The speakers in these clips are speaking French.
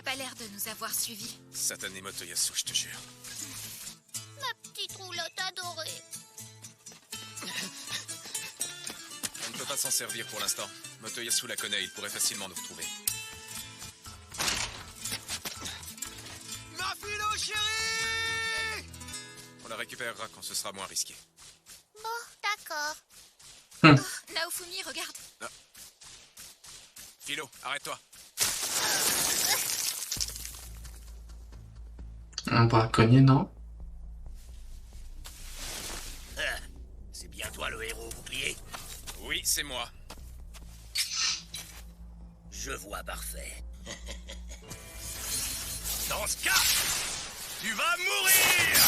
n'a pas l'air de nous avoir suivis. Satané Motoyasu, je te jure. Ma petite roulotte adorée. On ne peut pas s'en servir pour l'instant. Motoyasu la connaît, il pourrait facilement nous retrouver. Ma philo chérie! On la récupérera quand ce sera moins risqué. Bon, d'accord. Oh, Naofumi, regarde. Philo, arrête-toi. Un braconnier, non? C'est bien toi le héros bouclier? Oui, c'est moi. Je vois parfait. Dans ce cas, tu vas mourir!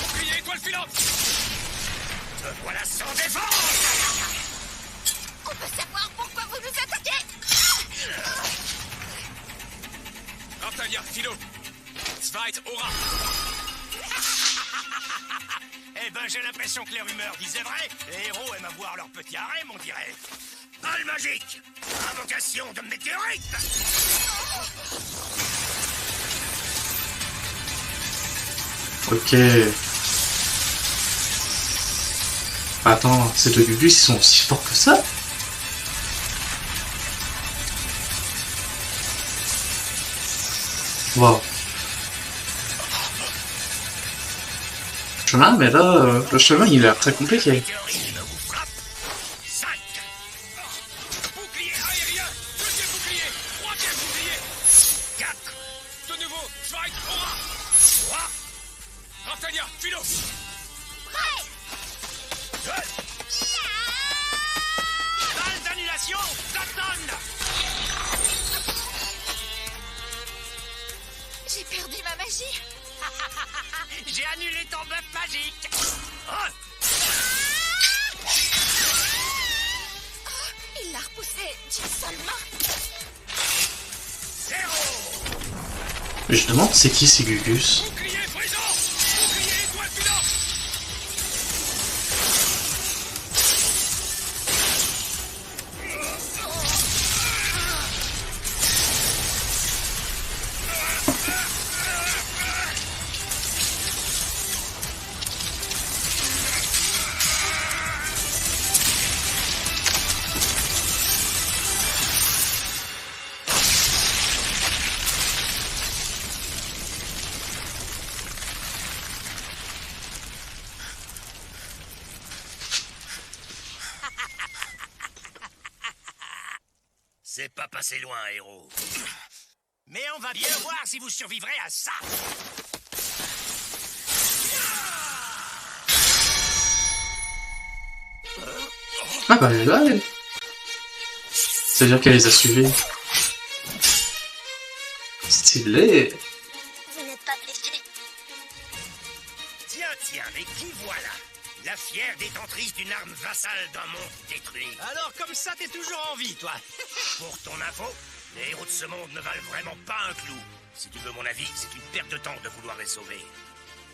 Bouclier, étoile filante! Te voilà sans défense! On peut savoir pourquoi vous nous attaquez? Raptalia, Philo! Svite, Aura! Eh ben, j'ai l'impression que les rumeurs disaient vrai. Les héros aiment avoir leur petit harem, on dirait. Balle magique! Invocation de météorite! Ok. Attends, ces deux Gugus, ils sont aussi forts que ça? Wow. Chemin, mais là, le chemin, il a l'air très compliqué. Météorite ne vous frappe. 5. Bouclier aérien! Deuxième bouclier! Troisième bouclier! 4. De nouveau, Svite, Aura! 3. Raptalia, Philo! Deux. Balle d'annulation, Cotton! J'ai perdu ma magie. J'ai annulé ton bœuf magique! Oh, Il l'a repoussé d'une seule main. 0. Je me demande c'est qui ces Gugus? Bouclier brisant! Bouclier étoile filante! C'est pas passé loin, héros. Mais on va bien voir si vous survivrez à ça. Ah bah elle est là, elle. C'est-à-dire qu'elle les a suivis. Stylé. Vous n'êtes pas blessé? Tiens, mais qui voilà? La fière détentrice d'une arme vassale d'un monde détruit. Alors comme ça, t'es toujours en vie, toi. Pour ton info, les héros de ce monde ne valent vraiment pas un clou. Si tu veux mon avis, c'est une perte de temps de vouloir les sauver.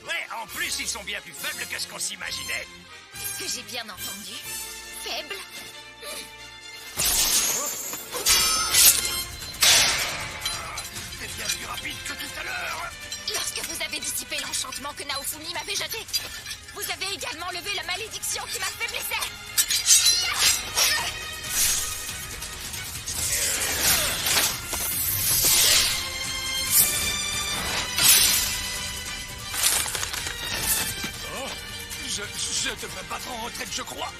Ouais, en plus, ils sont bien plus faibles que ce qu'on s'imaginait. Est-ce que j'ai bien entendu? Faible? C'est bien plus rapide que tout à l'heure. Lorsque vous avez dissipé l'enchantement que Naofumi m'avait jeté, vous avez également levé la malédiction qui m'affaiblissait. Je devrais battre en retraite, je crois.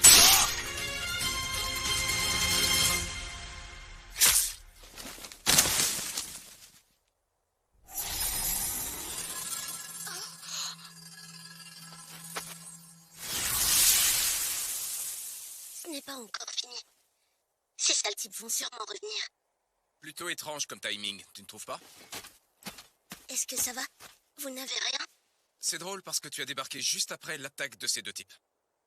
Ce n'est pas encore fini. Ces sales types vont sûrement revenir. Plutôt étrange comme timing, tu ne trouves pas? Est-ce que ça va? Vous n'avez rien? C'est drôle parce que tu as débarqué juste après l'attaque de ces deux types.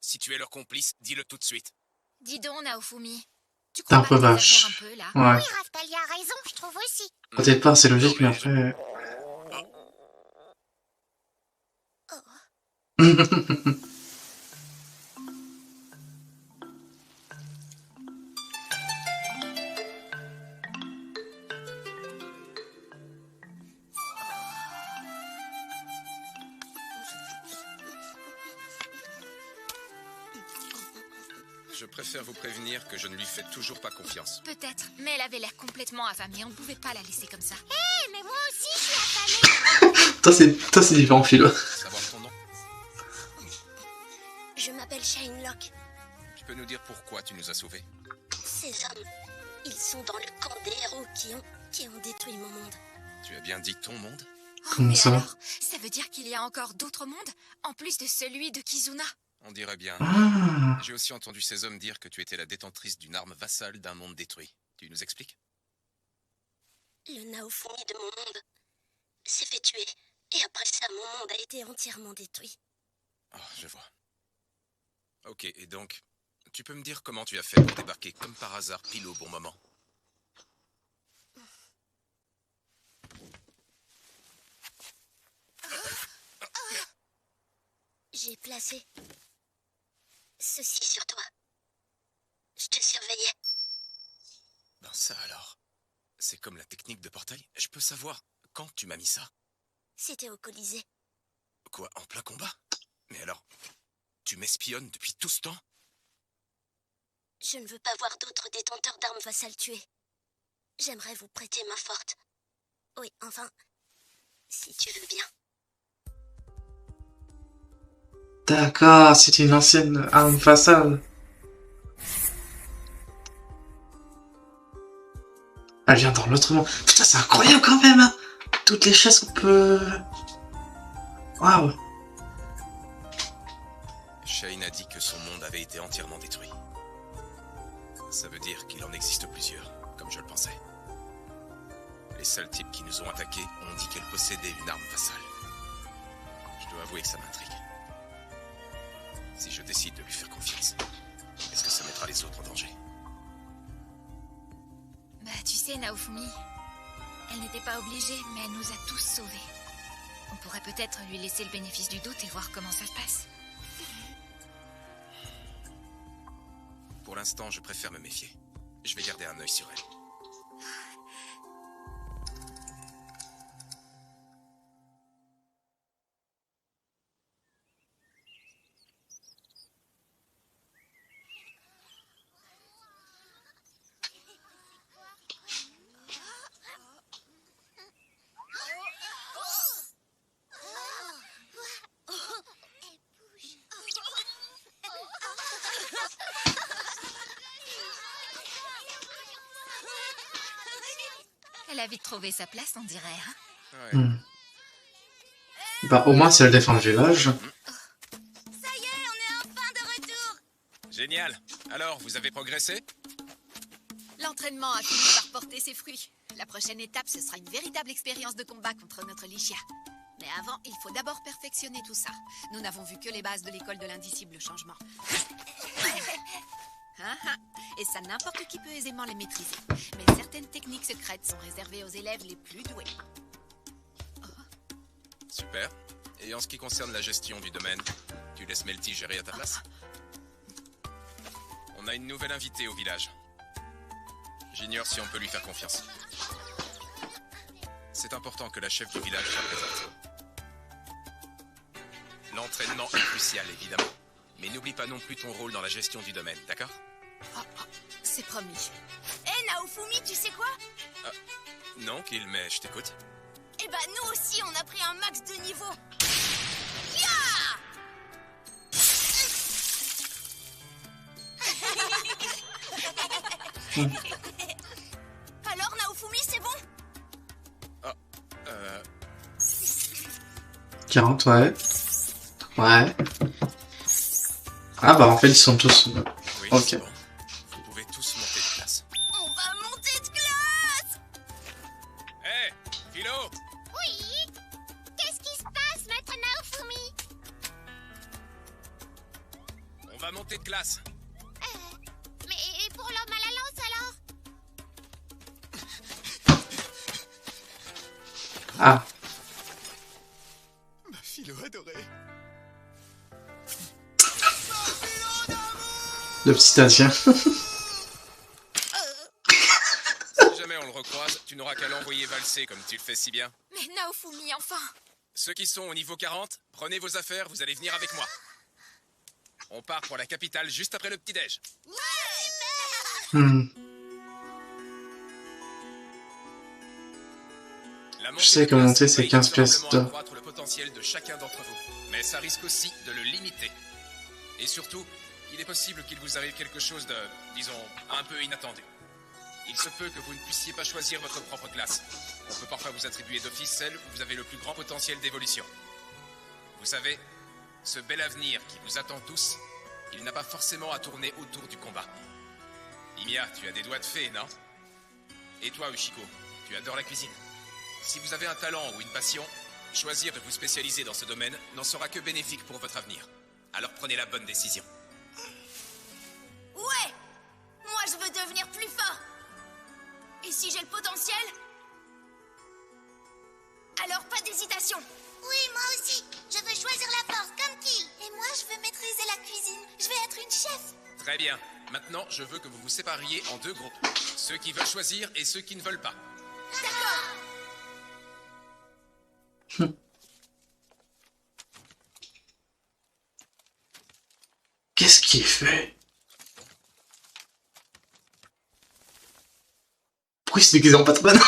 Si tu es leur complice, dis-le tout de suite. Dis donc, Naofumi. Tu T'es un crois peu pas que vache. t'exagères un peu, là? Ouais. Oui, Raftalia a raison, je trouve aussi. Au départ, c'est logique, mais après. Je préfère vous prévenir que je ne lui fais toujours pas confiance. Peut-être, mais elle avait l'air complètement affamée. On ne pouvait pas la laisser comme ça. Hé, mais moi aussi, je suis affamée. Toi, c'est différent, Philo. Savoir ton nom? Je m'appelle Shane Locke. Tu peux nous dire pourquoi tu nous as sauvés? Ces hommes, ils sont dans le camp des héros qui ont détruit mon monde. Tu as bien dit ton monde? Oh, Comment mais ça? alors, ça veut dire qu'il y a encore d'autres mondes, en plus de celui de Kizuna? On dirait bien. Ah, J'ai aussi entendu ces hommes dire que tu étais la détentrice d'une arme vassale d'un monde détruit. Tu nous expliques? Le Naofumi de mon monde s'est fait tuer. Et après ça, mon monde a été entièrement détruit. Oh, je vois. Ok, et donc, tu peux me dire comment tu as fait pour débarquer comme par hasard pile au bon moment? J'ai placé ceci sur toi. Je te surveillais. Ben ça alors. C'est comme la technique de portail. Je peux savoir quand tu m'as mis ça? C'était au Colisée. Quoi, en plein combat? Mais alors, tu m'espionnes depuis tout ce temps? Je ne veux pas voir d'autres détenteurs d'armes vassales tués. J'aimerais vous prêter main forte. Oui, enfin, si tu veux bien. d'accord, c'était une ancienne arme vassale. Elle vient dans l'autre monde. Putain, c'est incroyable quand même, hein. Toutes les chaises qu'on peut... Waouh. Shane a dit que son monde avait été entièrement détruit. Ça veut dire qu'il en existe plusieurs, comme je le pensais. Les seuls types qui nous ont attaqués ont dit qu'elle possédait une arme vassale. Je dois avouer que ça m'intrigue. Si je décide de lui faire confiance, est-ce que ça mettra les autres en danger? Bah, tu sais, Naofumi, elle n'était pas obligée, mais elle nous a tous sauvés. On pourrait peut-être lui laisser le bénéfice du doute et voir comment ça se passe. Pour l'instant, je préfère me méfier. Je vais garder un œil sur elle. Elle a vite trouvé sa place, on dirait, hein? Ouais. Bah, au moins, si elle défend le village. Ça y est, on est enfin de retour. Génial. Alors, vous avez progressé? L'entraînement a fini par porter ses fruits. La prochaine étape, ce sera une véritable expérience de combat contre notre Lichia. Mais avant, il faut d'abord perfectionner tout ça. Nous n'avons vu que les bases de l'école de l'indicible changement. Et ça, n'importe qui peut aisément les maîtriser. Mais certaines techniques secrètes sont réservées aux élèves les plus doués. Super. Et en ce qui concerne la gestion du domaine, tu laisses Melty gérer à ta place? On a une nouvelle invitée au village. J'ignore si on peut lui faire confiance. C'est important que la chef du village soit présente. L'entraînement est crucial, évidemment. Mais n'oublie pas non plus ton rôle dans la gestion du domaine, d'accord? C'est promis. Hé, Naofumi, tu sais quoi? Non, Kill, mais je t'écoute. Eh ben, nous aussi, on a pris un max de niveau. Alors, Naofumi, c'est bon? 40, ouais. Ouais. Ah bah en fait ils sont tous... Oui, Ok. c'est bon. Vous pouvez tous monter de classe. On va monter de classe! Hé, Philo! Oui? Qu'est-ce qui se passe, maître Naofumi? On va monter de classe. Mais pour l'homme à la lance, alors? Ah, Ma Philo adorée. le petit Indien. Si jamais on le recroise, tu n'auras qu'à l'envoyer valser comme tu le fais si bien. Mais Naofumi, enfin! Ceux qui sont au niveau 40, prenez vos affaires, vous allez venir avec moi. On part pour la capitale juste après le petit-déj. Hmm. Je sais que monter c'est 15 pièces d'or. Accroître le potentiel de chacun d'entre vous, mais ça risque aussi de le limiter. Et surtout, il est possible qu'il vous arrive quelque chose de, disons, un peu inattendu. Il se peut que vous ne puissiez pas choisir votre propre classe. On peut parfois vous attribuer d'office celle où vous avez le plus grand potentiel d'évolution. Vous savez, ce bel avenir qui vous attend tous, il n'a pas forcément à tourner autour du combat. Imia, tu as des doigts de fée, non? Et toi, Ushiko, tu adores la cuisine. Si vous avez un talent ou une passion, choisir de vous spécialiser dans ce domaine n'en sera que bénéfique pour votre avenir. Alors prenez la bonne décision. Ouais! Moi, je veux devenir plus fort. Et si j'ai le potentiel? Alors, pas d'hésitation. Oui, moi aussi. Je veux choisir la force, comme Kill. Et moi, je veux maîtriser la cuisine. Je vais être une chef. Très bien. Maintenant, je veux que vous vous sépariez en deux groupes. Ceux qui veulent choisir et ceux qui ne veulent pas. D'accord. Qu'est-ce qu'il fait? Pourquoi il s'est déguisé en Batman?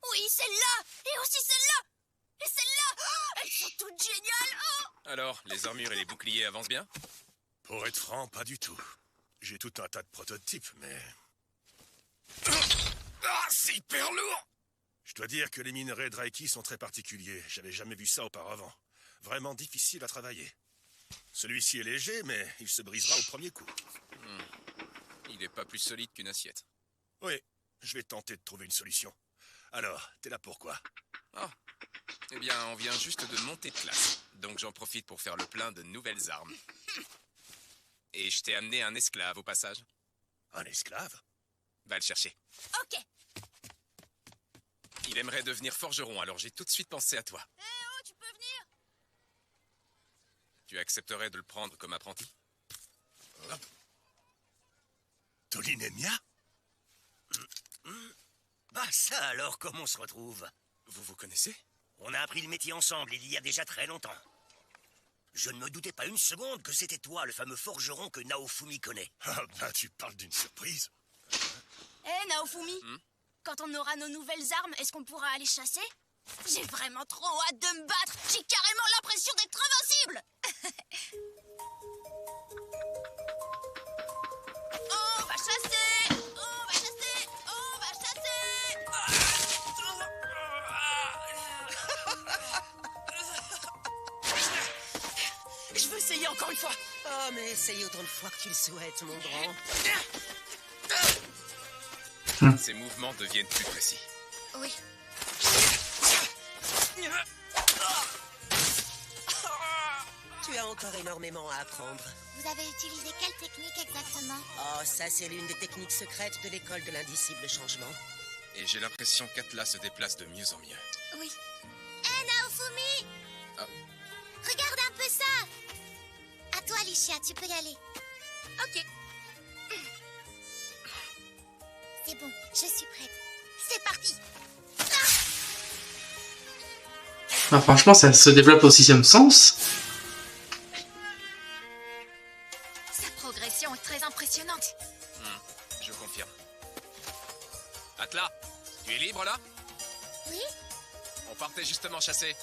Oui, celle-là. Et aussi celle-là. Et celle-là. Elles sont toutes géniales. Alors, les armures et les boucliers avancent bien? Pour être franc, pas du tout. J'ai tout un tas de prototypes, mais... Ah, c'est hyper lourd! Je dois dire que les minerais Draiki sont très particuliers. J'avais jamais vu ça auparavant. Vraiment difficile à travailler. Celui-ci est léger, mais il se brisera au premier coup. Il n'est pas plus solide qu'une assiette. Oui, je vais tenter de trouver une solution. Alors, t'es là pourquoi? Ah, eh bien, on vient juste de monter de classe. Donc j'en profite pour faire le plein de nouvelles armes. Et je t'ai amené un esclave au passage. Un esclave? Va le chercher. Ok. Il aimerait devenir forgeron, alors j'ai tout de suite pensé à toi. Eh oh, tu peux venir? Tu accepterais de le prendre comme apprenti? Tolinemia? Bah ça alors, comment on se retrouve? Vous vous connaissez? On a appris le métier ensemble il y a déjà très longtemps. Je ne me doutais pas une seconde que c'était toi, le fameux forgeron que Naofumi connaît. Ah bah tu parles d'une surprise. Eh, Naofumi, quand on aura nos nouvelles armes, est-ce qu'on pourra aller chasser? J'ai vraiment trop hâte de me battre. J'ai carrément l'impression d'être invincible. On va chasser. On va chasser. On va chasser. Je veux essayer encore une fois. Oh, mais essaye autant de fois que tu le souhaites, mon grand. Ces mouvements deviennent plus précis. Oui. Tu as encore énormément à apprendre. Vous avez utilisé quelle technique exactement? Oh, ça, c'est l'une des techniques secrètes de l'école de l'indicible changement. Et j'ai l'impression qu'Atlas se déplace de mieux en mieux. Oui. Eh, Naofumi! Ah. Regarde un peu ça! À toi, Lichia, tu peux y aller. Ok. C'est bon, je suis prête. C'est parti! Ah, franchement, ça se développe au 6e sens. Sa progression est très impressionnante. Je confirme. Atlas, tu es libre là? Oui? On partait justement chasser.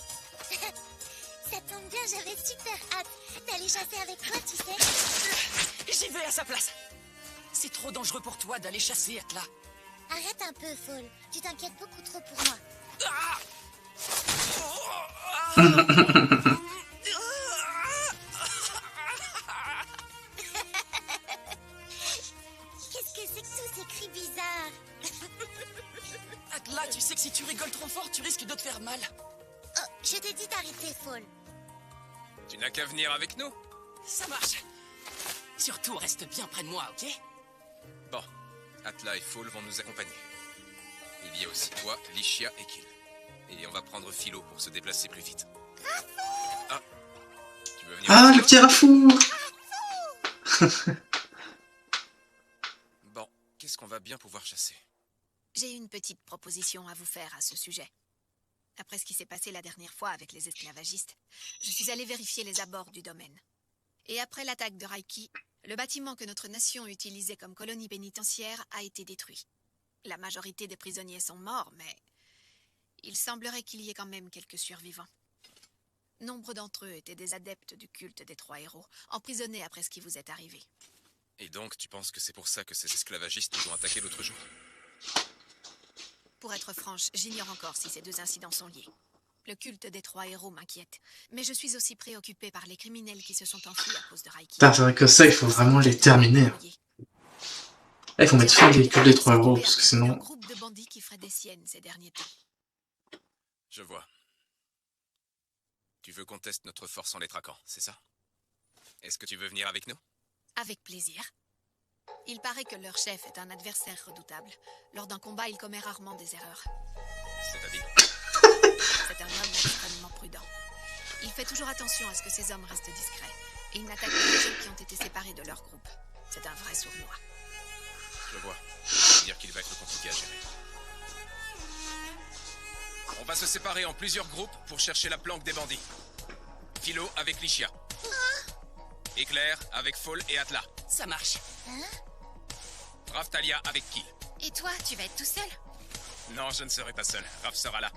Ça tombe bien, j'avais super hâte d'aller chasser avec toi, tu sais. J'y vais à sa place. C'est trop dangereux pour toi d'aller chasser, Atlas. Arrête un peu, Fall. Tu t'inquiètes beaucoup trop pour moi. Ah! Qu'est-ce que c'est que tous ces cris bizarres? Atlas, tu sais que si tu rigoles trop fort, tu risques de te faire mal. Oh, je t'ai dit d'arrêter, Fall. Tu n'as qu'à venir avec nous. Ça marche. Surtout, reste bien près de moi, ok? Bon, Atlas et Fall vont nous accompagner. Il y a aussi toi, Lichia et Kill. Et on va prendre Philo pour se déplacer plus vite. Ah, tu veux venir? Ah, le petit Rafou! Bon, qu'est-ce qu'on va bien pouvoir chasser? J'ai une petite proposition à vous faire à ce sujet. Après ce qui s'est passé la dernière fois avec les esclavagistes, je suis allée vérifier les abords du domaine. Et après l'attaque de Raiki, le bâtiment que notre nation utilisait comme colonie pénitentiaire a été détruit. La majorité des prisonniers sont morts, mais il semblerait qu'il y ait quand même quelques survivants. Nombre d'entre eux étaient des adeptes du culte des 3 héros, emprisonnés après ce qui vous est arrivé. Et donc, tu penses que c'est pour ça que ces esclavagistes nous ont attaqués l'autre jour? Pour être franche, j'ignore encore si ces 2 incidents sont liés. Le culte des 3 héros m'inquiète, mais je suis aussi préoccupée par les criminels qui se sont enfuis à cause de Raiki. Putain, c'est vrai que ça, il faut vraiment les terminer. Il faut mettre fin au culte des 3 héros, parce que sinon... Un groupe de bandits qui ferait des siennes ces derniers temps. Je vois. Tu veux qu'on teste notre force en les traquant, c'est ça? Est-ce que tu veux venir avec nous? Avec plaisir. Il paraît que leur chef est un adversaire redoutable. Lors d'un combat, il commet rarement des erreurs. C'est-à-dire? C'est un homme extrêmement prudent. Il fait toujours attention à ce que ses hommes restent discrets. Et il n'attaque que les gens qui ont été séparés de leur groupe. C'est un vrai sournois. Je vois. Ça veut dire qu'il va être compliqué à gérer. On va se séparer en plusieurs groupes pour chercher la planque des bandits. Philo avec Lichia. Éclair avec Fall et Atla. Ça marche. Raftalia avec Ki. Et toi, tu vas être tout seul? Non, je ne serai pas seul. Raph sera là.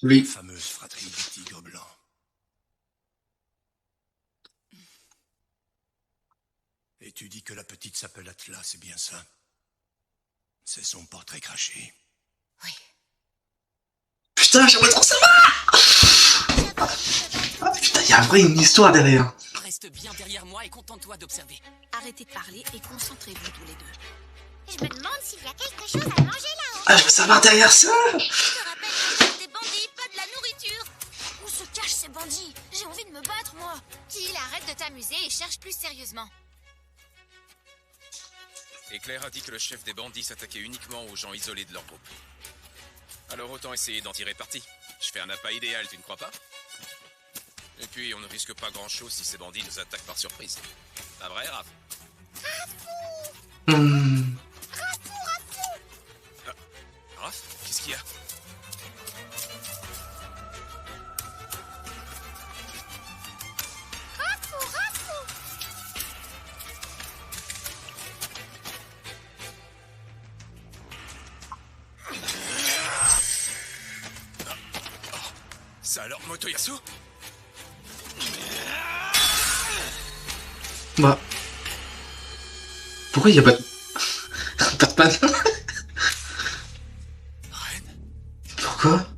Oui. La fameuse fratrie du tigre blanc. Et tu dis que la petite s'appelle Atla, c'est bien ça? C'est son portrait craché. Oui. Putain, j'aimerais trop savoir. Ah, putain, il y a vraiment une histoire derrière. Reste bien derrière moi et contente-toi d'observer. Arrêtez de parler et concentrez-vous tous les deux. Je me demande s'il y a quelque chose à manger là-haut. Ah, je veux savoir derrière ça. Je te rappelle que c'est des bandits, pas de la nourriture. Où se cachent ces bandits? J'ai envie de me battre, moi. Qu'il arrête de t'amuser et cherche plus sérieusement. Éclair a dit que le chef des bandits s'attaquait uniquement aux gens isolés de leur groupe. Alors autant essayer d'en tirer parti. Je fais un appât idéal, tu ne crois pas? Et puis on ne risque pas grand-chose si ces bandits nous attaquent par surprise. Pas vrai, Raph? Raph, qu'est-ce qu'il y a? Ça alors, Motoyasu? Bah. Pourquoi il y a pas de... pas de panne? Ren? Pourquoi?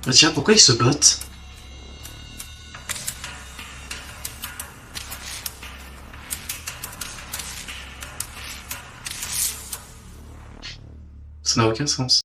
Bah tiens, pourquoi ils se battent? Ça n'a aucun sens.